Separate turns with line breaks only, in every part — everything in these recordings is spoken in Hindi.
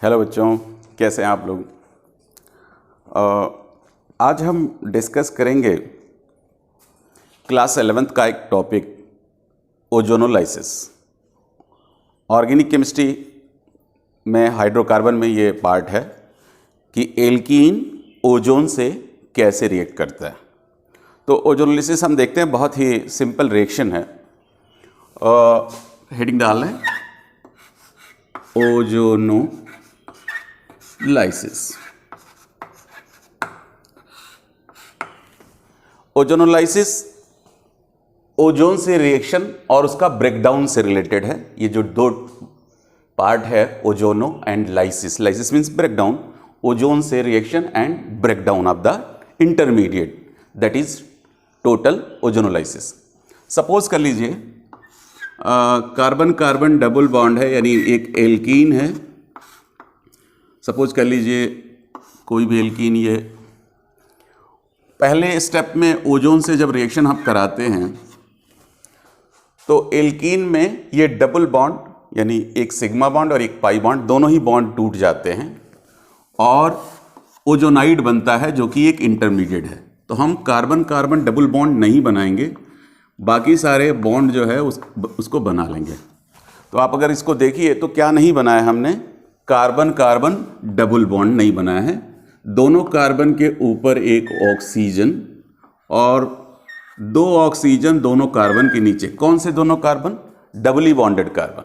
हेलो बच्चों, कैसे हैं आप लोग। आज हम डिस्कस करेंगे क्लास 11th का एक टॉपिक ओजोनोलाइसिस। ऑर्गेनिक केमिस्ट्री में हाइड्रोकार्बन में ये पार्ट है कि एल्कीन ओजोन से कैसे रिएक्ट करता है। तो ओजोनोलाइसिस हम देखते हैं, बहुत ही सिंपल रिएक्शन है। हेडिंग डाल लें, ओजोनोलाइसिस। ओजोनोलाइसिस ओजोन से रिएक्शन और उसका ब्रेकडाउन से रिलेटेड है। ये जो दो पार्ट है, ozono and lysis. Lysis means breakdown, ozone से reaction and breakdown of the intermediate, that is total ozonolysis. Suppose कर लीजिए कार्बन कार्बन डबल बॉन्ड है, यानी एक एल्कीन है। सपोज कर लीजिए कोई भी एल्कीन। ये पहले स्टेप में ओजोन से जब रिएक्शन हम कराते हैं तो एल्कीन में ये डबल बॉन्ड यानी एक सिग्मा बॉन्ड और एक पाई बॉन्ड, दोनों ही बॉन्ड टूट जाते हैं और ओजोनाइड बनता है जो कि एक इंटरमीडिएट है। तो हम कार्बन कार्बन डबल बॉन्ड नहीं बनाएंगे, बाकी सारे बॉन्ड जो है उसको बना लेंगे। तो आप अगर इसको देखिए तो क्या नहीं बनाया हमने, कार्बन कार्बन डबल बॉन्ड नहीं बनाया है। दोनों कार्बन के ऊपर एक ऑक्सीजन और दो ऑक्सीजन दोनों कार्बन के नीचे। कौन से दोनों कार्बन? Doubly bonded carbon.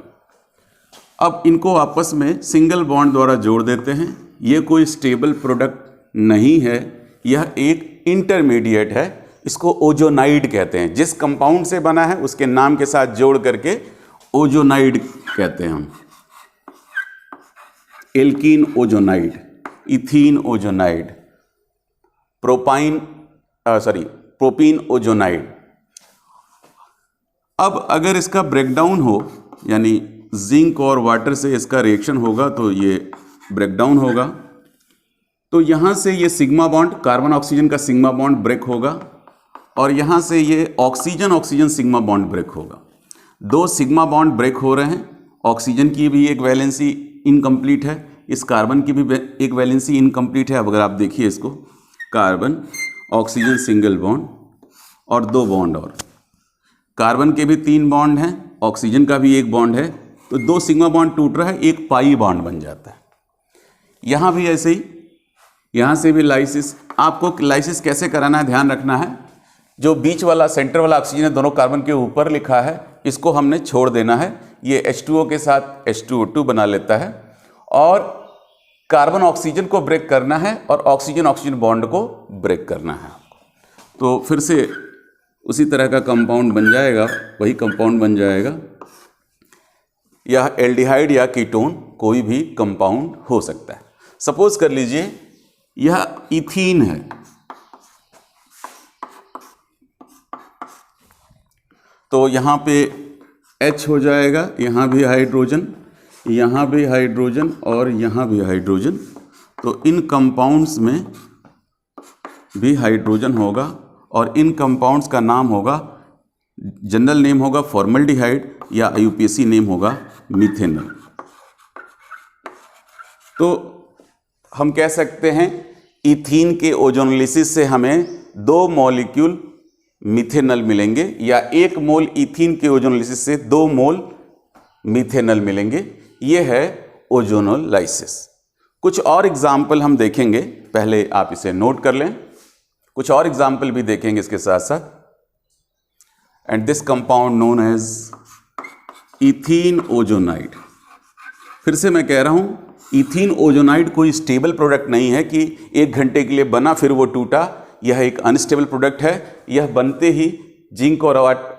अब इनको आपस में सिंगल बॉन्ड द्वारा जोड़ देते हैं। ये कोई स्टेबल प्रोडक्ट नहीं है, यह एक इंटरमीडिएट है। इसको ओजोनाइड कहते हैं। जिस कंपाउंड से बना है उसके नाम के साथ जोड़ करके ओजोनाइड कहते हैं हम। Alkene ozonide, ethene ozonide, propene ozonide. अब अगर इसका ब्रेकडाउन हो, यानी जिंक और वाटर से इसका रिएक्शन होगा तो ये ब्रेकडाउन होगा। तो यहां से ये सिग्मा बॉन्ड, कार्बन ऑक्सीजन का सिग्मा बॉन्ड ब्रेक होगा और यहां से ये oxygen oxygen sigma bond break होगा। दो सिग्मा बॉन्ड ब्रेक हो रहे हैं। ऑक्सीजन की भी एक वैलेंसी इनकम्प्लीट है, इस कार्बन की भी एक वैलेंसी इनकम्प्लीट है। अब अगर आप देखिए इसको, कार्बन ऑक्सीजन सिंगल बॉन्ड और दो बॉन्ड, और कार्बन के भी 3 बॉन्ड हैं, ऑक्सीजन का भी 1 बॉन्ड है। तो 2 सिग्मा बॉन्ड टूट रहा है, एक पाई बॉन्ड बन जाता है। यहाँ भी ऐसे ही, यहाँ से भी लाइसिस। आपको लाइसिस कैसे कराना है ध्यान रखना है। जो बीच वाला सेंटर वाला ऑक्सीजन है दोनों कार्बन के ऊपर लिखा है, इसको हमने छोड़ देना है। ये H2O के साथ H2O2 बना लेता है और कार्बन ऑक्सीजन को ब्रेक करना है और ऑक्सीजन ऑक्सीजन बॉन्ड को ब्रेक करना है आपको। तो फिर से उसी तरह का कंपाउंड बन जाएगा, वही कंपाउंड बन जाएगा। यह एल्डिहाइड या कीटोन कोई भी कंपाउंड हो सकता है। सपोज कर लीजिए यह इथीन है, तो यहाँ पे H हो जाएगा, यहाँ भी हाइड्रोजन, यहाँ भी हाइड्रोजन और यहाँ भी हाइड्रोजन। तो इन कंपाउंड्स में भी हाइड्रोजन होगा और इन कंपाउंड्स का नाम होगा, जनरल नेम होगा फॉर्मल्डिहाइड या IUPAC नेम होगा मिथेनॉल। तो हम कह सकते हैं इथीन के ओजोनोलाइसिस से हमें 2 मॉलिक्यूल मिथेनॉल मिलेंगे, या 1 मोल इथीन के ओजोनोलाइसिस से 2 मोल मिथेनॉल मिलेंगे। यह है ओजोनोलाइसिस। कुछ और एग्जाम्पल हम देखेंगे, पहले आप इसे नोट कर लें। कुछ और एग्जाम्पल भी देखेंगे इसके साथ साथ। And this compound known as ethene ozonide. फिर से मैं कह रहा हूं, इथीन ओजोनाइड कोई स्टेबल प्रोडक्ट नहीं है कि 1 घंटे के लिए बना फिर वो टूटा। यह एक अनस्टेबल प्रोडक्ट है। यह बनते ही जिंक और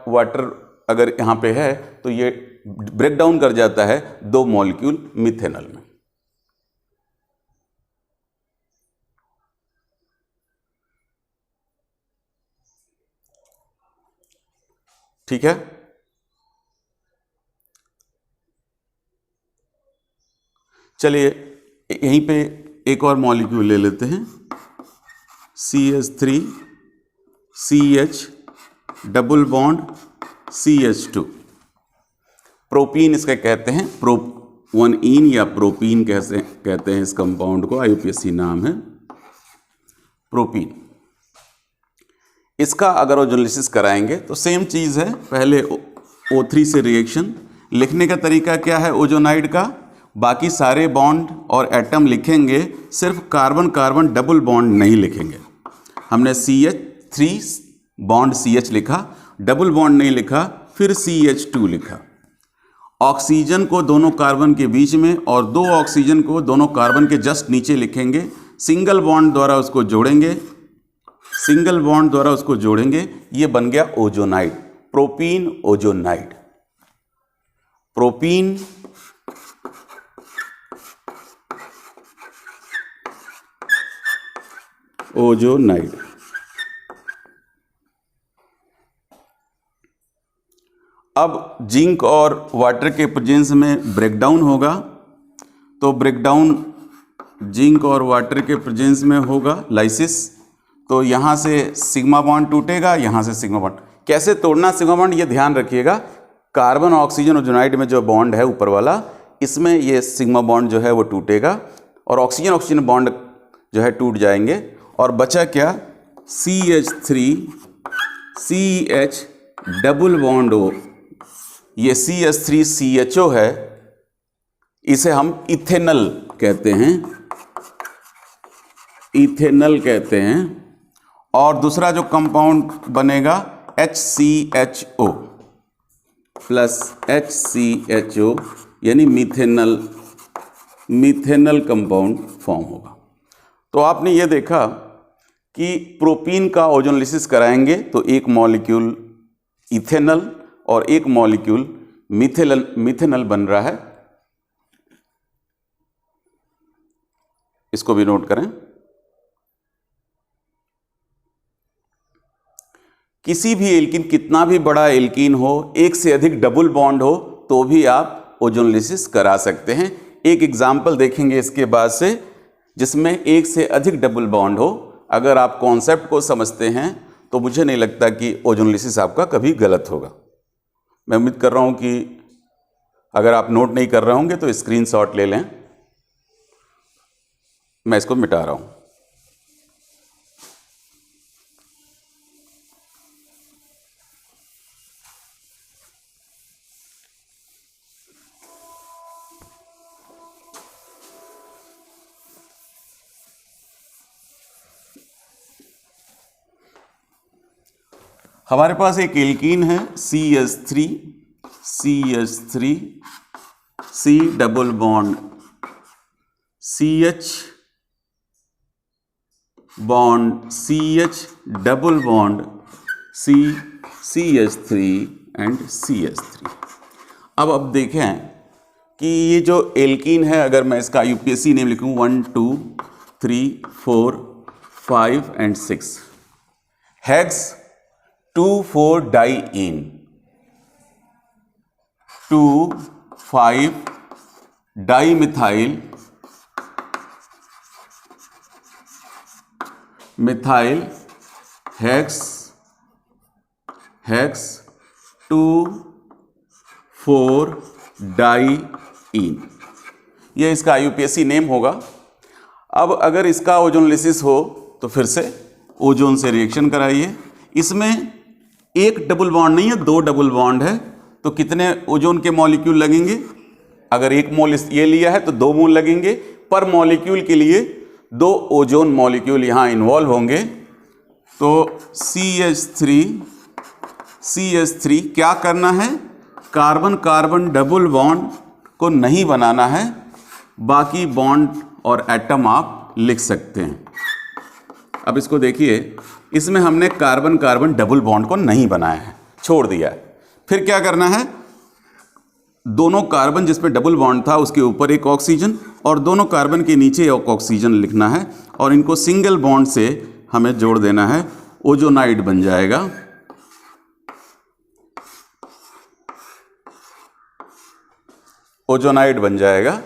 वाटर अगर यहाँ पे है तो ये ब्रेक डाउन कर जाता है 2 मॉलिक्यूल मिथेनॉल में। ठीक है। चलिए यहीं पे एक और मॉलिक्यूल ले लेते हैं, CH3 CH double bond CH2। Propene इसका कहते हैं, 1इन या प्रोपीन कहते हैं इस कंपाउंड को, आईयूपीएसी नाम है प्रोपीन। इसका अगर ओजोनलिसिस कराएंगे तो सेम चीज़ है, पहले O3 से रिएक्शन। लिखने का तरीका क्या है ओजोनाइड का, बाकी सारे बॉन्ड और एटम लिखेंगे, सिर्फ कार्बन कार्बन डबल बॉन्ड नहीं लिखेंगे। हमने CH3 बॉन्ड CH लिखा, डबल बॉन्ड नहीं लिखा, फिर CH2 लिखा। ऑक्सीजन को दोनों कार्बन के बीच में और 2 ऑक्सीजन को दोनों कार्बन के जस्ट नीचे लिखेंगे, सिंगल बॉन्ड द्वारा उसको जोड़ेंगे, सिंगल बॉन्ड द्वारा उसको जोड़ेंगे, ये बन गया ozonide, propene ozonide. Propene ozonide. अब जिंक और वाटर के प्रेजेंस में ब्रेकडाउन होगा, तो ब्रेकडाउन जिंक और वाटर के प्रेजेंस में होगा लाइसिस। तो यहाँ से सिग्मा बॉन्ड टूटेगा, यहाँ से सिग्मा बॉन्ड। कैसे तोड़ना सिग्मा बॉन्ड, ये ध्यान रखिएगा। कार्बन ऑक्सीजन ओजोनाइड में जो बॉन्ड है ऊपर वाला, इसमें ये सिग्मा बॉन्ड जो है वो टूटेगा और ऑक्सीजन ऑक्सीजन बॉन्ड जो है टूट जाएंगे, और बचा क्या, CH3 CH double bond O। ये CH3 CHO है, इसे हम इथेनल कहते हैं, इथेनल कहते हैं। और दूसरा जो कंपाउंड बनेगा HCHO प्लस HCHO, यानी मिथेनल, मिथेनल कंपाउंड फॉर्म होगा। तो आपने ये देखा कि प्रोपीन का ओजोनलिसिस कराएंगे तो एक मॉलिक्यूल इथेनल और एक मॉलिक्यूल मिथेनल बन रहा है। इसको भी नोट करें। किसी भी एल्कीन, कितना भी बड़ा एल्कीन हो, एक से अधिक डबल बॉन्ड हो, तो भी आप ओजोनलिसिस करा सकते हैं। एक एग्जाम्पल देखेंगे इसके बाद से, जिसमें एक से अधिक डबल बॉन्ड हो। अगर आप कॉन्सेप्ट को समझते हैं तो मुझे नहीं लगता कि ओजोनलिसिस आपका कभी गलत होगा। मैं उम्मीद कर रहा हूं कि अगर आप नोट नहीं कर रहे होंगे तो स्क्रीनशॉट ले लें। मैं इसको मिटा रहा हूं। हमारे पास एक एल्कीन है CH3 C double bond CH bond CH double bond CH3 and CH3। अब देखें कि ये जो एल्कीन है, अगर मैं इसका यूपीएससी नेम लिखूं 1 2 3 4 5 and 6, hex 2,4 diene 2,5 dimethyl methyl hex 2,4 diene. यह इसका आईयूपीएसी नेम होगा। अब अगर इसका ओजोनलिसिस हो तो फिर से ओजोन से रिएक्शन कराइए। इसमें एक डबल बॉन्ड नहीं है, 2 डबल बॉन्ड है, तो कितने ओजोन के मॉलिक्यूल लगेंगे? अगर एक मोल ये लिया है तो 2 मोल लगेंगे। पर मॉलिक्यूल के लिए 2 ओजोन मॉलिक्यूल यहां इन्वॉल्व होंगे। तो CH3 क्या करना है? कार्बन कार्बन डबल बॉन्ड को नहीं बनाना है, बाकी बॉन्ड और एटम आप लिख सकते हैं। अब इसको देखिए, इसमें हमने कार्बन कार्बन डबल बॉन्ड को नहीं बनाया है, छोड़ दिया है। फिर क्या करना है? दोनों कार्बन जिसमें डबल बॉन्ड था उसके ऊपर एक ऑक्सीजन और दोनों कार्बन के नीचे एक ऑक्सीजन लिखना है और इनको सिंगल बॉन्ड से हमें जोड़ देना है। ओजोनाइड बन जाएगा। ओजोनाइड बन जाएगा।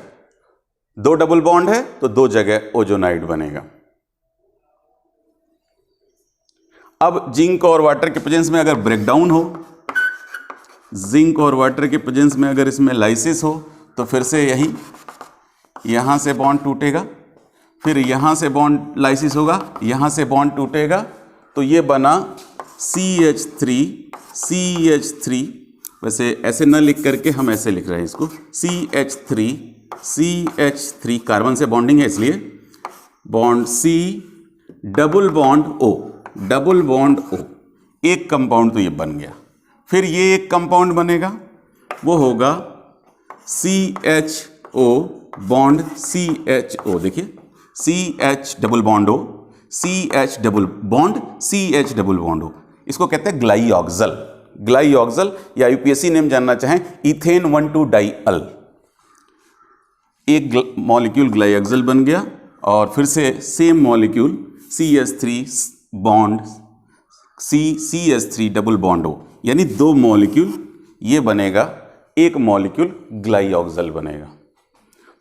2 डबल बॉन्ड है तो 2 जगह ओजोनाइड बनेगा। अब जिंक और वाटर के प्रेजेंस में अगर ब्रेकडाउन हो, जिंक और वाटर के प्रेजेंस में अगर इसमें लाइसिस हो, तो तो फिर से यही यहाँ से बॉन्ड टूटेगा, फिर यहाँ से बॉन्ड लाइसिस होगा, यहाँ से बॉन्ड टूटेगा, तो ये बना CH3, वैसे ऐसे न लिख करके हम ऐसे लिख रहे हैं इसको, CH3 कार्बन से बॉन्डिंग है इसलिए bond C double bond O, एक कंपाउंड तो ये बन गया। फिर ये एक कंपाउंड बनेगा, वो होगा CHO बॉन्ड CHO, देखिए CH double bond O, CH double bond CH double bond O, इसको कहते हैं ग्लाइऑक्सल, या यूपीएससी नेम जानना चाहें इथेन 1,2 डाइअल। एक मॉलिक्यूल ग्लाइऑक्सल बन गया और फिर से same molecule CH3 bond CH3 double bond O, यानी दो मॉलिक्यूल ये बनेगा, एक मॉलिक्यूल ग्लाइऑक्सल बनेगा।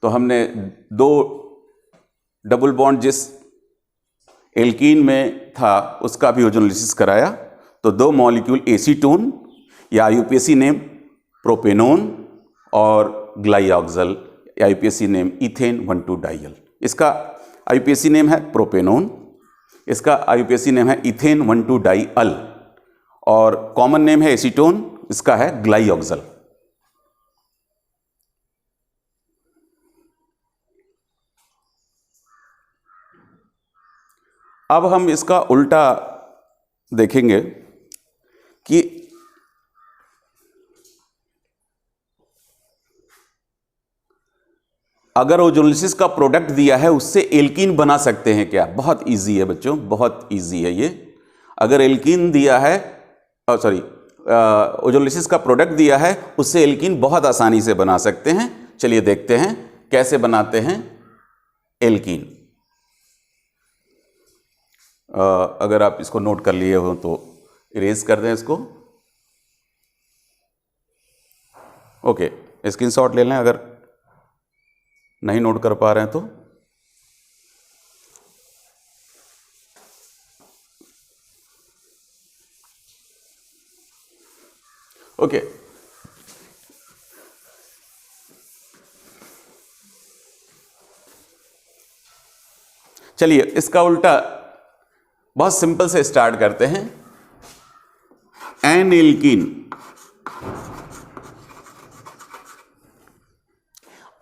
तो हमने दो डबल बॉन्ड जिस एल्कीन में था उसका भी ओजोनोलिसिस कराया, तो दो मॉलिक्यूल एसीटोन या यूपीएससी नेम प्रोपेनोन और ग्लाइऑक्सल या यूपीएससी नेम इथेन 1,2 डाइअल। इसका आईयूपीएसी नेम है प्रोपेनोन, इसका आईयूपीएसी नेम है इथेन 1,2 डाइअल और कॉमन नेम है एसीटोन, इसका है ग्लाइऑक्सल। अब हम इसका उल्टा देखेंगे कि अगर ओजोनोलिसिस का प्रोडक्ट दिया है उससे एल्कीन बना सकते हैं क्या? बहुत इजी है बच्चों, बहुत इजी है ये। अगर एल्कीन दिया है, ओजोनोलिसिस का प्रोडक्ट दिया है उससे एल्कीन बहुत आसानी से बना सकते हैं। चलिए देखते हैं कैसे बनाते हैं एल्कीन। अगर आप इसको नोट कर लिए हो तो इरेज कर दें इसको। ओके, स्क्रीनशॉट ले लें अगर नहीं नोट कर पा रहे हैं तो। ओके, चलिए इसका उल्टा बहुत सिंपल से स्टार्ट करते हैं। N alkene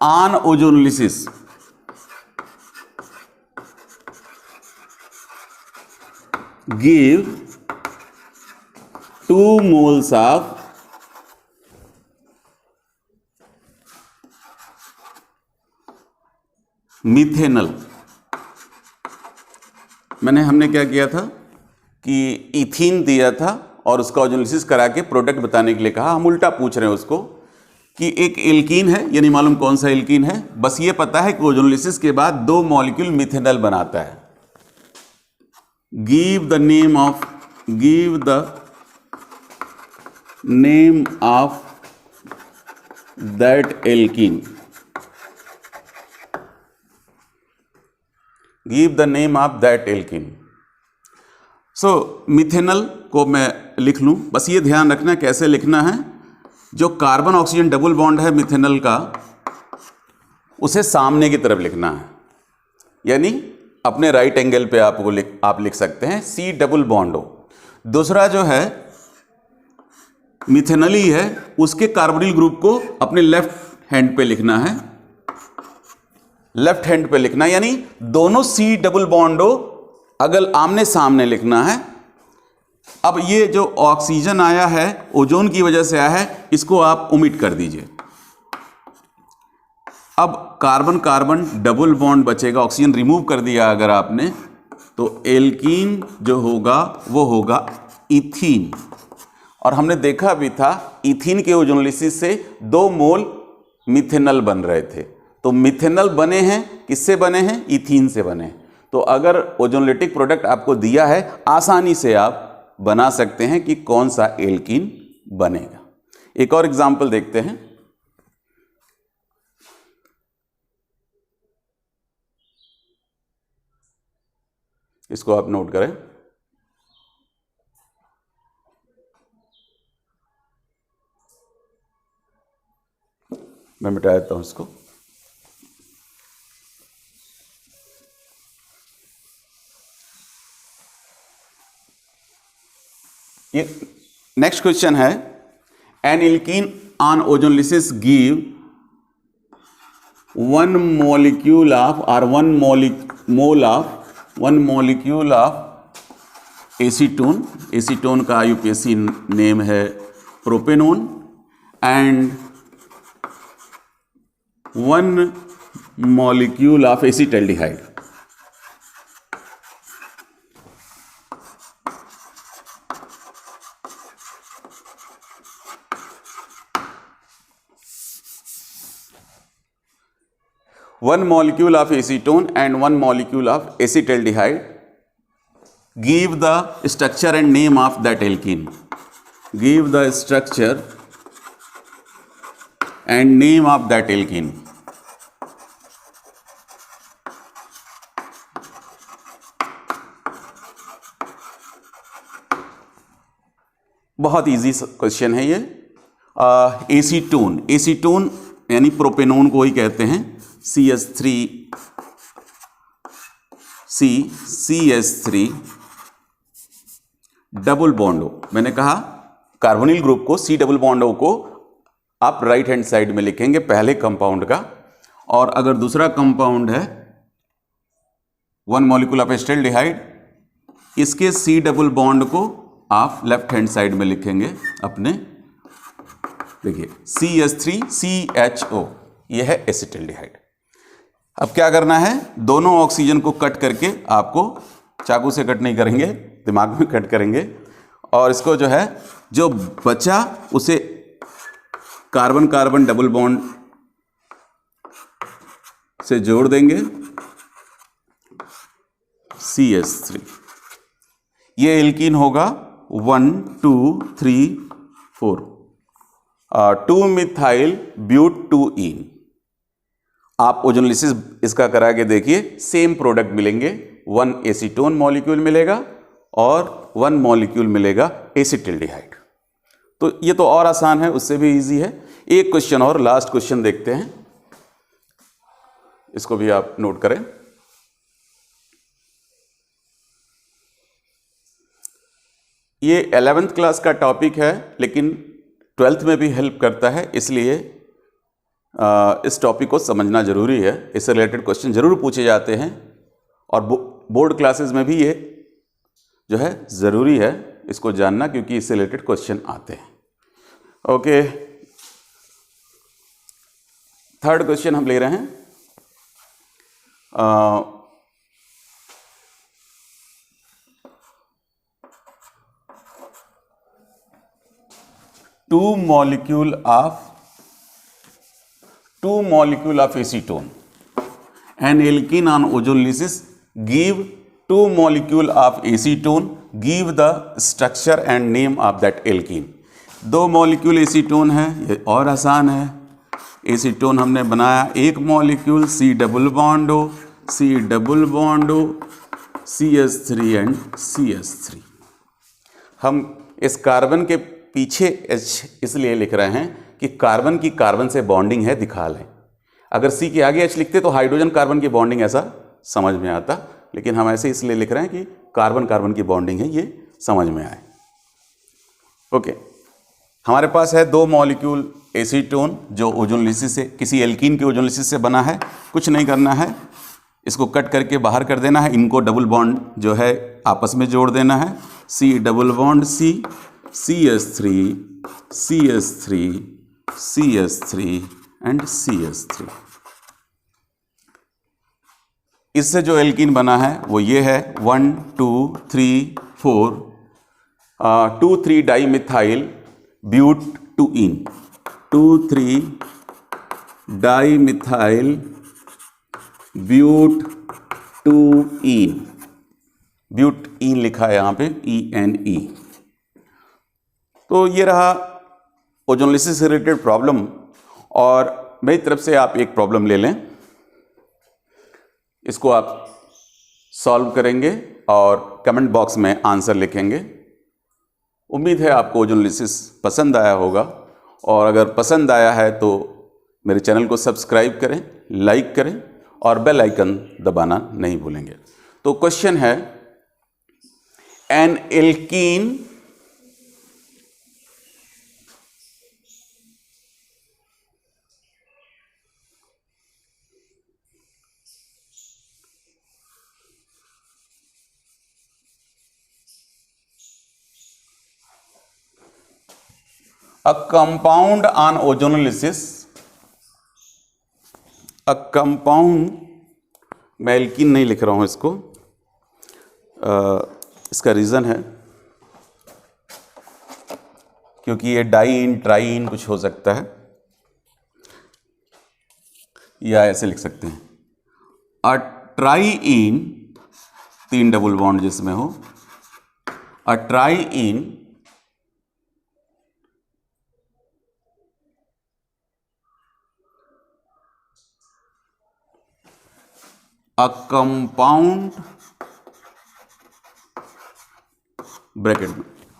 on ozonolysis give 2 moles of methanal. हमने क्या किया था कि इथीन दिया था और उसका ओजोनोलिसिस करा के प्रोडक्ट बताने के लिए कहा। हम उल्टा पूछ रहे हैं उसको कि एक एल्कीन है, ये नहीं मालूम कौन सा एल्कीन है, बस ये पता है कि ओजोनोलिसिस के बाद 2 मॉलिक्यूल मिथेनल बनाता है। Give the name of that alkene, give the name of that alkene. So methanal को मैं लिख लूं, बस ये ध्यान रखना कैसे लिखना है। जो कार्बन ऑक्सीजन डबल बॉन्ड है मिथेनल का, उसे सामने की तरफ लिखना है, यानी अपने राइट एंगल पे आप लिख सकते हैं C डबल बॉन्ड O। दूसरा जो है मिथेनली है, उसके कार्बोनिल ग्रुप को अपने लेफ्ट हैंड पे लिखना है, लेफ्ट हैंड पे लिखना, यानी दोनों C डबल बॉन्ड O अगर आमने सामने लिखना है। अब ये जो ऑक्सीजन आया है ओजोन की वजह से आया है, इसको आप ओमिट कर दीजिए। अब कार्बन कार्बन डबल बॉन्ड बचेगा, ऑक्सीजन रिमूव कर दिया अगर आपने, तो एल्कीन जो होगा वो होगा इथीन। और हमने देखा भी था इथीन के ओजोनोलिसिस से 2 मोल मिथेनल बन रहे थे। तो मिथेनल बने हैं, किससे बने हैं? इथीन से बने। तो अगर ओजोनोलिटिक प्रोडक्ट आपको दिया है, आसानी से आप बना सकते हैं कि कौन सा एल्कीन बनेगा। एक और एग्जांपल देखते हैं। इसको आप नोट करें। मैं मिटा देता हूँ इसको। ये नेक्स्ट क्वेश्चन है, N alkene on ozonolysis give 1 molecule of or 1 molecule of acetone. Acetone का IUPAC नेम है propanone, and 1 molecule of acetaldehyde. One molecule of acetone and 1 molecule of acetaldehyde give the structure and name of that alkene. Give the structure and name of that alkene. बहुत इजी क्वेश्चन है ये। एसीटोन, एसीटोन यानी प्रोपेनोन को ही कहते हैं। CH3 डबल बॉन्ड हो, मैंने कहा कार्बोनिल ग्रुप को, C डबल बॉन्ड हो को आप राइट हैंड साइड में लिखेंगे पहले कंपाउंड का, और अगर दूसरा कंपाउंड है 1 मॉलिक्यूल ऑफ एसिटाल्डिहाइड, इसके C डबल बॉन्ड को आप लेफ्ट हैंड साइड में लिखेंगे अपने। देखिए CH3CHO, यह है एसिटाल्डिहाइड। अब क्या करना है, दोनों ऑक्सीजन को कट करके, आपको चाकू से कट नहीं करेंगे, दिमाग में कट करेंगे, और इसको जो है जो बचा उसे कार्बन कार्बन डबल बॉन्ड से जोड़ देंगे, CH3। ये एल्कीन होगा 1 2 3 4 2 मिथाइल ब्यूट-2-ईन। आप ओजोनलिसिस इसका करा के देखिए, सेम प्रोडक्ट मिलेंगे, 1 एसीटोन मॉलिक्यूल मिलेगा और 1 मॉलिक्यूल मिलेगा एसिटाल्डिहाइड। तो ये तो और आसान है, उससे भी इजी है। एक क्वेश्चन और, लास्ट क्वेश्चन देखते हैं, इसको भी आप नोट करें। ये 11th क्लास का टॉपिक है, लेकिन 12th में भी हेल्प करता है, इसलिए इस टॉपिक को समझना जरूरी है। इससे रिलेटेड क्वेश्चन जरूर पूछे जाते हैं, और बोर्ड क्लासेस में भी ये जो है ज़रूरी है इसको जानना, क्योंकि इससे रिलेटेड क्वेश्चन आते हैं। ओके, थर्ड क्वेश्चन हम ले रहे हैं। 2 molecule of acetone and alkene on ozonolysis give 2 molecule of acetone, give the structure and name of that alkene। 2 molecule acetone है, ये और आसान है। एसीटोन हमने बनाया, एक मॉलिक्यूल C डबल बॉन्ड हो, C डबल बॉन्ड हो, CH3 एंड CH3। हम इस कार्बन के पीछे H इसलिए लिख रहे हैं कि कार्बन की कार्बन से बॉन्डिंग है, दिखा लें। अगर C के आगे H लिखते तो हाइड्रोजन कार्बन की बॉन्डिंग ऐसा समझ में आता, लेकिन हम ऐसे इसलिए लिख रहे हैं कि कार्बन कार्बन की बॉन्डिंग है, ये समझ में आए। ओके, हमारे पास है 2 मॉलिक्यूल एसीटोन जो ओजोनलिसिस से, किसी एल्कीन के ओजोनलिसिस से बना है। कुछ नहीं करना है, इसको कट करके बाहर कर देना है, इनको डबल बॉन्ड जो है आपस में जोड़ देना है। C double bond C, CH3 CH3 CH3 and CH3। इससे जो एल्कीन बना है वो ये है 1 2 3 4 2,3 डाइमिथाइल ब्यूट-2-ईन, 2,3 डाइमिथाइल ब्यूट-2-ईन। ब्यूट-ईन लिखा है यहाँ पे ENE। तो ये रहा ओजोनलिसिस से रिलेटेड प्रॉब्लम, और मेरी तरफ से आप एक प्रॉब्लम ले लें, इसको आप सॉल्व करेंगे और कमेंट बॉक्स में आंसर लिखेंगे। उम्मीद है आपको ओजोनलिसिस पसंद आया होगा, और अगर पसंद आया है तो मेरे चैनल को सब्सक्राइब करें, लाइक करें और बेल आइकन दबाना नहीं भूलेंगे। तो क्वेश्चन है, N alkene a compound on ozonolysis, a compound, मैं एल्कीन नहीं लिख रहा हूं इसको, इसका रीज़न है क्योंकि ये डाईन ट्राईन कुछ हो सकता है, या ऐसे लिख सकते हैं अ ट्राईइन, 3 डबल बॉन्ड जिसमें हो, अ triene a compound, bracket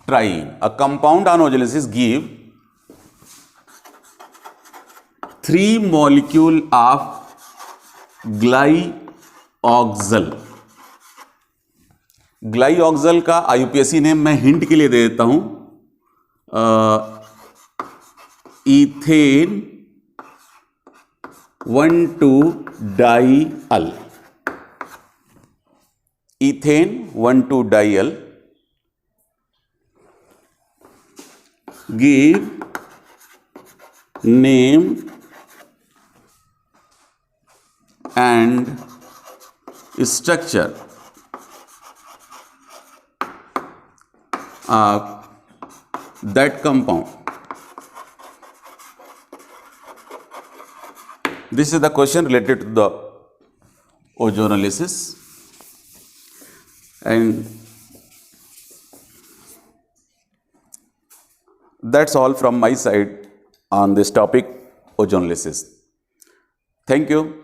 triene, a compound on ozonolysis give 3 molecule of glyoxal। ग्लाइऑक्सल का आईयूपीएसी नेम मैं हिंट के लिए दे देता हूं, इथेन 1,2-डाइअल, इथेन 1,2-डाइअल give name and structure of that compound. This is the question related to the ozonolysis, and that's all from my side on this topic, ozonolysis. Thank you.